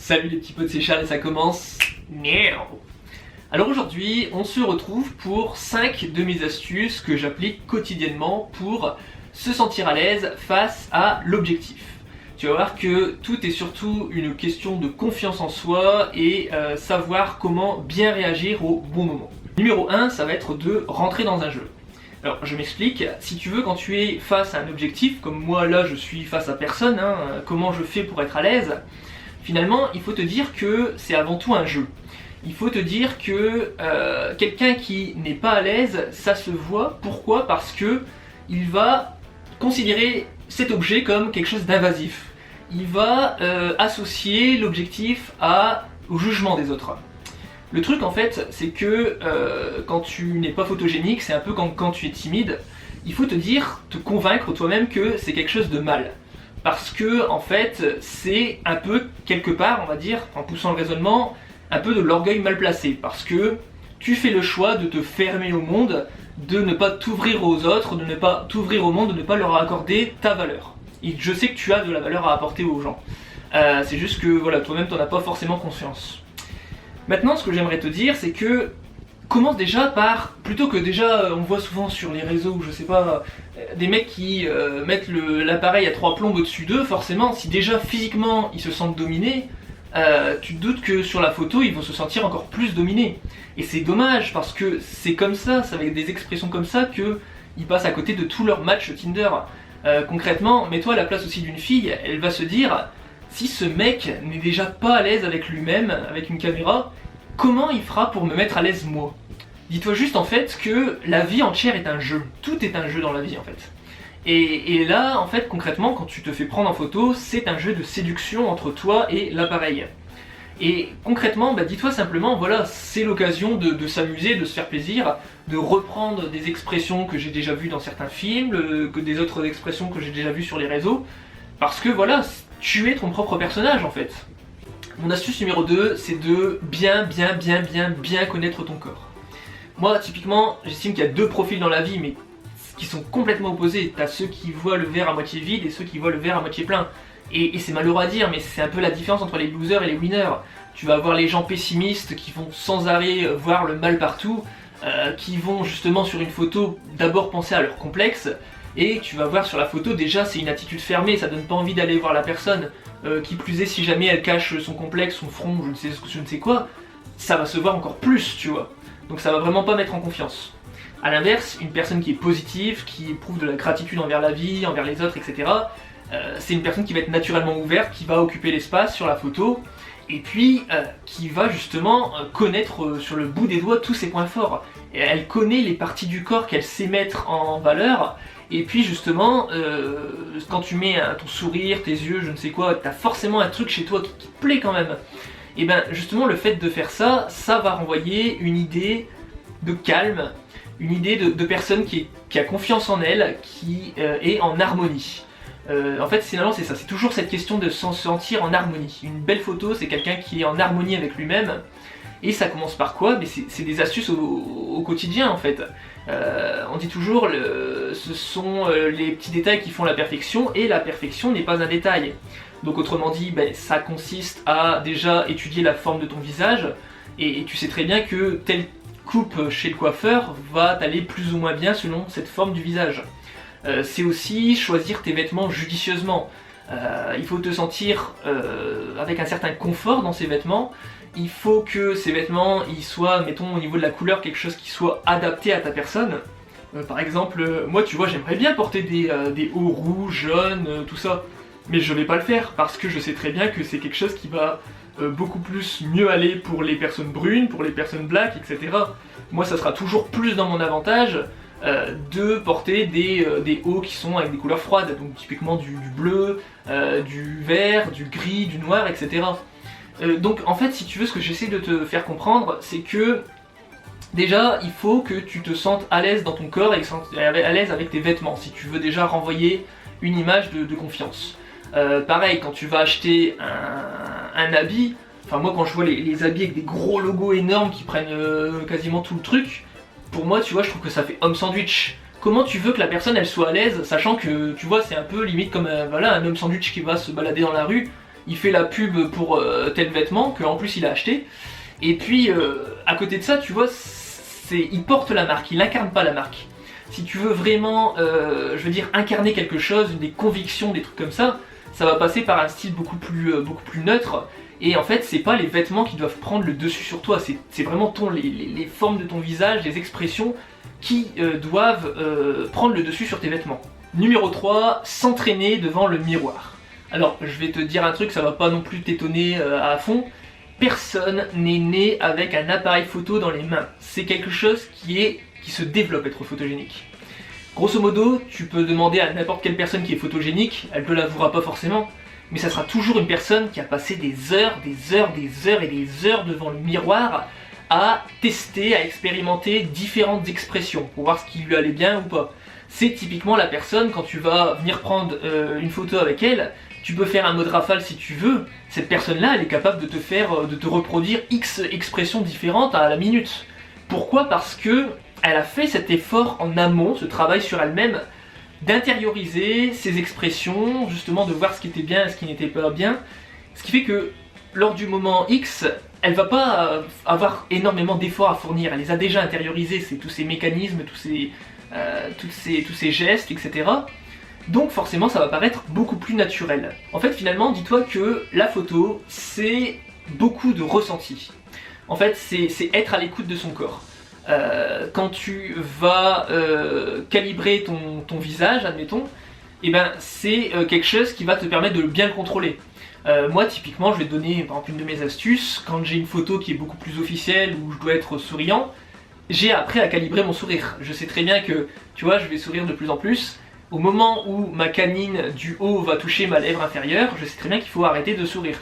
Salut les petits potes, c'est Charles et ça commence. Alors aujourd'hui, on se retrouve pour 5 de mes astuces que j'applique quotidiennement pour se sentir à l'aise face à l'objectif. Tu vas voir que tout est surtout une question de confiance en soi et savoir comment bien réagir au bon moment. Numéro 1, ça va être de rentrer dans un jeu. Alors je m'explique, si tu veux, quand tu es face à un objectif, comme moi là je suis face à personne, comment je fais pour être à l'aise, finalement il faut te dire que c'est avant tout un jeu. Il faut te dire que quelqu'un qui n'est pas à l'aise, ça se voit. Pourquoi ? Parce que il va considérer cet objet comme quelque chose d'invasif. Il va associer l'objectif au jugement des autres. Le truc en fait, c'est que quand tu n'es pas photogénique, c'est un peu comme quand tu es timide, il faut te convaincre toi-même que c'est quelque chose de mal. Parce que en fait, c'est un peu, quelque part, on va dire, en poussant le raisonnement, un peu de l'orgueil mal placé. Parce que tu fais le choix de te fermer au monde, de ne pas t'ouvrir aux autres, de ne pas t'ouvrir au monde, de ne pas leur accorder ta valeur. Et je sais que tu as de la valeur à apporter aux gens. C'est juste que voilà, toi-même t'en as pas forcément conscience. Maintenant, ce que j'aimerais te dire, c'est que commence déjà par, plutôt que déjà, on voit souvent sur les réseaux, ou je sais pas, des mecs qui mettent l'appareil à 3 plombes au-dessus d'eux, forcément, si déjà physiquement ils se sentent dominés, tu te doutes que sur la photo, ils vont se sentir encore plus dominés. Et c'est dommage, parce que c'est comme ça, c'est avec des expressions comme ça qu'ils passent à côté de tout leur match Tinder. Concrètement, mets-toi à la place aussi d'une fille, elle va se dire, si ce mec n'est déjà pas à l'aise avec lui-même, avec une caméra, comment il fera pour me mettre à l'aise moi ? Dis-toi juste en fait que la vie entière est un jeu. Tout est un jeu dans la vie en fait. Et là, en fait, concrètement, quand tu te fais prendre en photo, c'est un jeu de séduction entre toi et l'appareil. Et concrètement, dis-toi simplement, voilà, c'est l'occasion de s'amuser, de se faire plaisir, de reprendre des expressions que j'ai déjà vues dans certains films, que des autres expressions que j'ai déjà vues sur les réseaux, parce que voilà, tu es ton propre personnage en fait. Mon astuce numéro 2, c'est de bien connaître ton corps. Moi, typiquement, j'estime qu'il y a 2 profils dans la vie, mais qui sont complètement opposés. T'as ceux qui voient le verre à moitié vide et ceux qui voient le verre à moitié plein. Et c'est malheureux à dire, mais c'est un peu la différence entre les losers et les winners. Tu vas avoir les gens pessimistes qui vont sans arrêt voir le mal partout, qui vont justement sur une photo d'abord penser à leur complexe, et tu vas voir sur la photo déjà c'est une attitude fermée, ça donne pas envie d'aller voir la personne. Qui plus est, si jamais elle cache son complexe, son front, je ne sais quoi, ça va se voir encore plus, tu vois. Donc ça va vraiment pas mettre en confiance. A l'inverse, une personne qui est positive, qui éprouve de la gratitude envers la vie, envers les autres, etc., c'est une personne qui va être naturellement ouverte, qui va occuper l'espace sur la photo, et puis qui va justement connaître sur le bout des doigts tous ses points forts. Et elle connaît les parties du corps qu'elle sait mettre en valeur, et puis justement, quand tu mets ton sourire, tes yeux, je ne sais quoi, t'as forcément un truc chez toi qui te plaît quand même. Et bien justement le fait de faire ça, ça va renvoyer une idée de calme, une idée de personne qui a confiance en elle, qui est en harmonie. En fait finalement c'est ça, c'est toujours cette question de se sentir en harmonie. Une belle photo, c'est quelqu'un qui est en harmonie avec lui-même. Et ça commence par quoi ? Mais c'est des astuces au quotidien en fait. On dit toujours, ce sont les petits détails qui font la perfection, et la perfection n'est pas un détail. Donc autrement dit, ça consiste à déjà étudier la forme de ton visage, et tu sais très bien que telle coupe chez le coiffeur va t'aller plus ou moins bien selon cette forme du visage. C'est aussi choisir tes vêtements judicieusement. Il faut te sentir avec un certain confort dans ces vêtements. Il faut que ces vêtements ils soient, mettons au niveau de la couleur, quelque chose qui soit adapté à ta personne. Par exemple, moi tu vois, j'aimerais bien porter des hauts rouges, jaunes, tout ça. Mais je vais pas le faire parce que je sais très bien que c'est quelque chose qui va beaucoup plus mieux aller pour les personnes brunes, pour les personnes black, etc. Moi ça sera toujours plus dans mon avantage de porter des hauts qui sont avec des couleurs froides, donc typiquement du bleu, du vert, du gris, du noir, etc. Donc en fait, si tu veux, ce que j'essaie de te faire comprendre, c'est que déjà, il faut que tu te sentes à l'aise dans ton corps et à l'aise avec tes vêtements, si tu veux déjà renvoyer une image de confiance. Pareil, quand tu vas acheter un habit, enfin moi quand je vois les habits avec des gros logos énormes qui prennent quasiment tout le truc, pour moi, tu vois, je trouve que ça fait homme sandwich. Comment tu veux que la personne elle soit à l'aise, sachant que tu vois, c'est un peu limite comme voilà, un homme sandwich qui va se balader dans la rue. il fait la pub pour tel vêtement qu'en plus il a acheté. Et puis à côté de ça, tu vois, il porte la marque, il incarne pas la marque. Si tu veux vraiment, je veux dire, incarner quelque chose, des convictions, des trucs comme ça va passer par un style beaucoup plus neutre. Et en fait, c'est pas les vêtements qui doivent prendre le dessus sur toi, c'est vraiment les formes de ton visage, les expressions qui doivent prendre le dessus sur tes vêtements. Numéro 3, s'entraîner devant le miroir. Alors, je vais te dire un truc, ça va pas non plus t'étonner à fond. Personne n'est né avec un appareil photo dans les mains. C'est quelque chose qui se développe, être photogénique. Grosso modo, tu peux demander à n'importe quelle personne qui est photogénique, elle te l'avouera pas forcément, mais ça sera toujours une personne qui a passé des heures et des heures devant le miroir à tester, à expérimenter différentes expressions pour voir ce qui lui allait bien ou pas. C'est typiquement la personne, quand tu vas venir prendre une photo avec elle, tu peux faire un mode rafale si tu veux, cette personne-là, elle est capable de te reproduire X expressions différentes à la minute. Pourquoi ? Parce que elle a fait cet effort en amont, ce travail sur elle-même, d'intérioriser ses expressions, justement de voir ce qui était bien et ce qui n'était pas bien, ce qui fait que lors du moment X, elle va pas avoir énormément d'efforts à fournir, elle les a déjà intériorisés, c'est tous ces mécanismes, tous ces gestes, etc. Donc forcément ça va paraître beaucoup plus naturel. En fait finalement, dis-toi que la photo, c'est beaucoup de ressenti. En fait c'est être à l'écoute de son corps. Quand tu vas calibrer ton visage, admettons, et ben c'est quelque chose qui va te permettre de bien le contrôler. Moi typiquement je vais te donner par exemple une de mes astuces. Quand j'ai une photo qui est beaucoup plus officielle, où je dois être souriant, j'ai appris à calibrer mon sourire. Je sais très bien que, tu vois, je vais sourire de plus en plus. Au moment où ma canine du haut va toucher ma lèvre inférieure, je sais très bien qu'il faut arrêter de sourire.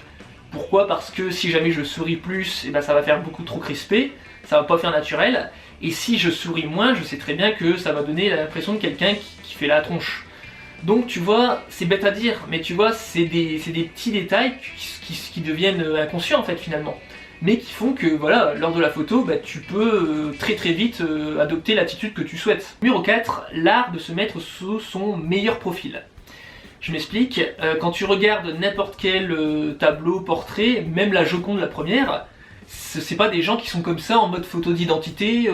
Pourquoi ? Parce que si jamais je souris plus, et ben ça va faire beaucoup trop crispé, ça va pas faire naturel. Et si je souris moins, je sais très bien que ça va donner l'impression de quelqu'un qui fait la tronche. Donc tu vois, c'est bête à dire, mais tu vois, c'est des petits détails qui deviennent inconscients en fait finalement. Mais qui font que voilà, lors de la photo, bah, tu peux très vite adopter l'attitude que tu souhaites. Numéro 4, l'art de se mettre sous son meilleur profil. Je m'explique, quand tu regardes n'importe quel tableau, portrait, même la Joconde la première, c'est pas des gens qui sont comme ça en mode photo d'identité,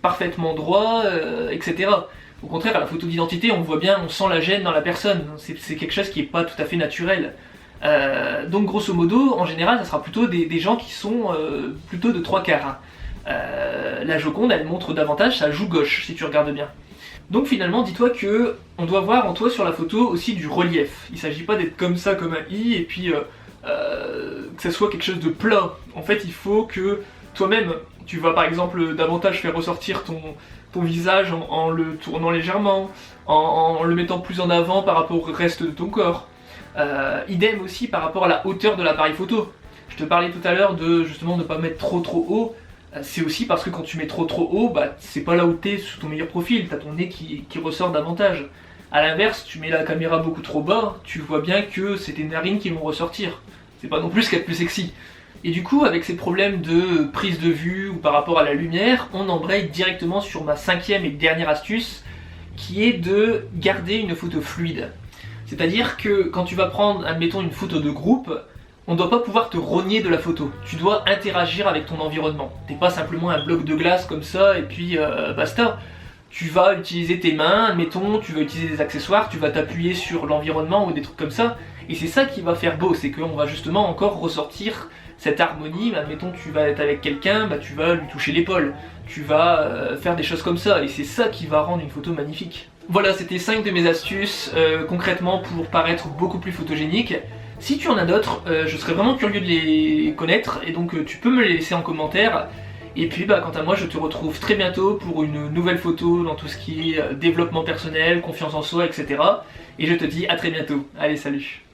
parfaitement droit, etc. Au contraire, à la photo d'identité, on voit bien, on sent la gêne dans la personne, c'est quelque chose qui est pas tout à fait naturel. Donc grosso modo, en général, ça sera plutôt des gens qui sont plutôt de 3/4. La Joconde, elle montre davantage sa joue gauche, si tu regardes bien. Donc finalement, dis-toi que on doit voir en toi sur la photo aussi du relief. Il s'agit pas d'être comme ça, comme un i, et puis que ça soit quelque chose de plat. En fait, il faut que toi-même, tu vas par exemple davantage faire ressortir ton visage en le tournant légèrement, en le mettant plus en avant par rapport au reste de ton corps. Idem aussi par rapport à la hauteur de l'appareil photo. Je te parlais tout à l'heure de justement ne pas mettre trop haut. C'est aussi parce que quand tu mets trop haut, bah, c'est pas là où t'es sous ton meilleur profil, t'as ton nez qui ressort davantage. A l'inverse, tu mets la caméra beaucoup trop bas, tu vois bien que c'est tes narines qui vont ressortir. C'est pas non plus ce qu'il y a de plus sexy. Et du coup, avec ces problèmes de prise de vue ou par rapport à la lumière, on embraye directement sur ma 5e et dernière astuce, qui est de garder une photo fluide. C'est-à-dire que quand tu vas prendre, admettons, une photo de groupe, on ne doit pas pouvoir te rogner de la photo. Tu dois interagir avec ton environnement. T'es pas simplement un bloc de glace comme ça et puis basta. Tu vas utiliser tes mains, admettons, tu vas utiliser des accessoires, tu vas t'appuyer sur l'environnement ou des trucs comme ça. Et c'est ça qui va faire beau, c'est qu'on va justement encore ressortir cette harmonie. Admettons, tu vas être avec quelqu'un, bah, tu vas lui toucher l'épaule. Tu vas faire des choses comme ça. Et c'est ça qui va rendre une photo magnifique. Voilà, c'était 5 de mes astuces, concrètement pour paraître beaucoup plus photogénique. Si tu en as d'autres, je serais vraiment curieux de les connaître, et donc tu peux me les laisser en commentaire. Et puis bah, quant à moi, je te retrouve très bientôt pour une nouvelle photo dans tout ce qui est développement personnel, confiance en soi, etc. Et je te dis à très bientôt. Allez, salut!